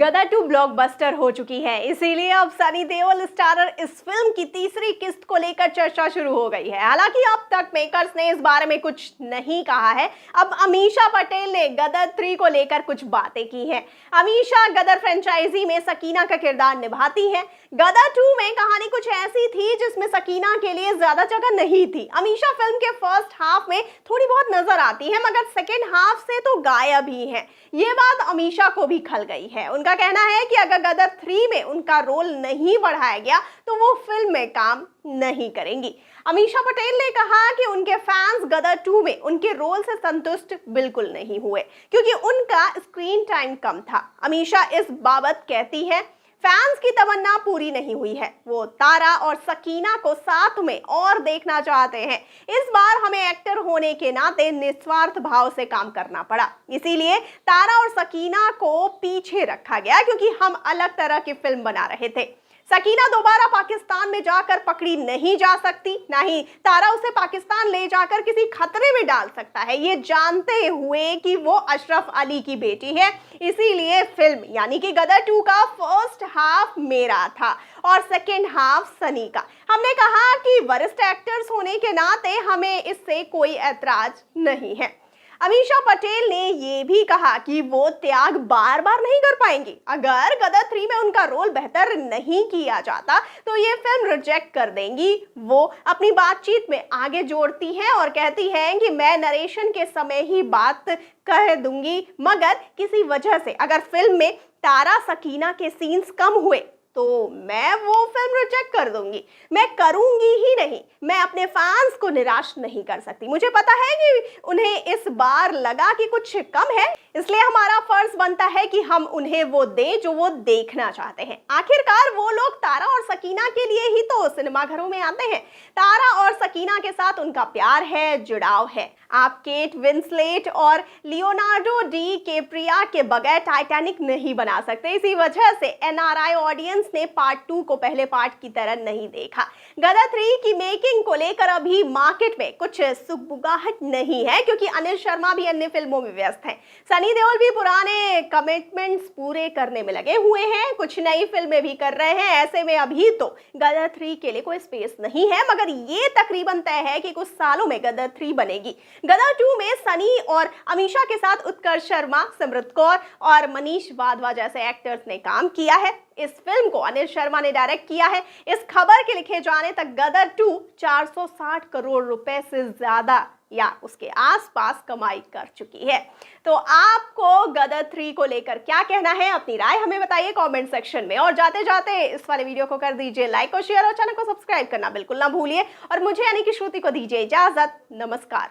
गदर 2 blockbuster हो चुकी है, इसीलिए अब सनी देओल स्टारर इस फिल्म की तीसरी किस्त को लेकर चर्चा शुरू हो गई है। हालांकि अब तक मेकर्स ने इस बारे में कुछ नहीं कहा है। अब अमीषा पटेल ने गदर 3 को लेकर कुछ बातें की हैं। अमीषा गदर फ्रेंचाइजी में सकीना का किरदार निभाती हैं। गदर 2 में कहानी कुछ ऐसी थी जिसमें सकीना के लिए ज्यादा जगह नहीं थी। अमीषा फिल्म के फर्स्ट हाफ में थोड़ी बहुत नजर आती है, मगर सेकेंड हाफ से तो गायब ही है। ये बात अमीषा को भी खल गई है। उनका कहना है कि अगर गदर 3 में उनका रोल नहीं बढ़ाया गया तो वो फिल्म में काम नहीं करेंगी। अमीषा पटेल ने कहा कि उनके फैंस गदर 2 में उनके रोल से संतुष्ट बिल्कुल नहीं हुए क्योंकि उनका स्क्रीन टाइम कम था। अमीषा इस बाबत कहती है, फैंस की तमन्ना पूरी नहीं हुई है। वो तारा और सकीना को साथ में और देखना चाहते हैं। इस बार हमें एक्टर होने के नाते निस्वार्थ भाव से काम करना पड़ा, इसीलिए तारा और सकीना को पीछे रखा गया क्योंकि हम अलग तरह की फिल्म बना रहे थे। सकीना दोबारा पाकिस्तान में जाकर पकड़ी नहीं जा सकती, ना ही तारा उसे पाकिस्तान ले जाकर किसी खतरे में डाल सकता है, ये जानते हुए कि वो अशरफ अली की बेटी है। इसीलिए फिल्म यानी कि गदर 2 का फर्स्ट हाफ मेरा था और सेकेंड हाफ सनी का। हमने कहा कि वरिष्ठ एक्टर्स होने के नाते हमें इससे कोई ऐतराज नहीं है। अमीषा पटेल ने ये भी कहा कि वो त्याग बार बार नहीं कर पाएंगी। अगर गदर 3 में उनका रोल बेहतर नहीं किया जाता तो ये फिल्म रिजेक्ट कर देंगी। वो अपनी बातचीत में आगे जोड़ती हैं और कहती हैं कि मैं नरेशन के समय ही बात कह दूंगी, मगर किसी वजह से अगर फिल्म में तारा सकीना के सीन्स कम हुए तो मैं वो फिल्म रिजेक्ट कर दूंगी। मैं करूंगी ही नहीं। मैं अपने फैंस को निराश नहीं कर सकती। मुझे पता है कि उन्हें इस बार लगा कि कुछ कम है, इसलिए हमारा फर्ज बनता है कि हम उन्हें वो दें जो वो देखना चाहते हैं। आखिरकार वो लोग तारा और सकीना के लिए ही तो सिनेमाघरों में आते हैं। तारा और सकीना के साथ उनका प्यार है, जुड़ाव है। आप केट विंसलेट और लियोनार्डो डी कैप्रिया के बगैर टाइटैनिक नहीं बना सकते। इसी वजह से एनआरआई ऑडियंस ने पार्ट 2 को पहले पार्ट की तरह नहीं देखा। गदर 3 की मेकिंग को लेकर अभी मार्केट में कुछ सुगबुगाहट नहीं है क्योंकि अनिल शर्मा भी अन्य फिल्मों में व्यस्त हैं। सनी देओल भी पुराने कमिटमेंट्स पूरे करने में लगे हुए हैं, कुछ नई फिल्में भी कर रहे हैं। ऐसे में अभी तो गदर 3 के लिए कोई स्पेस नहीं है, मगर ये तकरीबन तय है कि कुछ सालों में गदर 3 बनेगी। गदर 2 में सनी और अमीषा के साथ उत्कर्ष शर्मा, सिमरत कौर और मनीष वाधवा जैसे एक्टर्स ने काम किया है। इस फिल्म को अनिल शर्मा ने डायरेक्ट किया है। इस खबर के लिखे जाने तक गदर 2 460 करोड़ रुपए से ज्यादा या उसके आसपास कमाई कर चुकी है। तो आपको गदर 3 को लेकर क्या कहना है? अपनी राय हमें बताइए कमेंट सेक्शन में। और जाते जाते इस वाले वीडियो को कर दीजिए लाइक और शेयर और चैनल को सब्सक्राइब करना बिल्कुल ना भूलिए। और मुझे यानी कि श्रुति को दीजिए इजाजत। नमस्कार।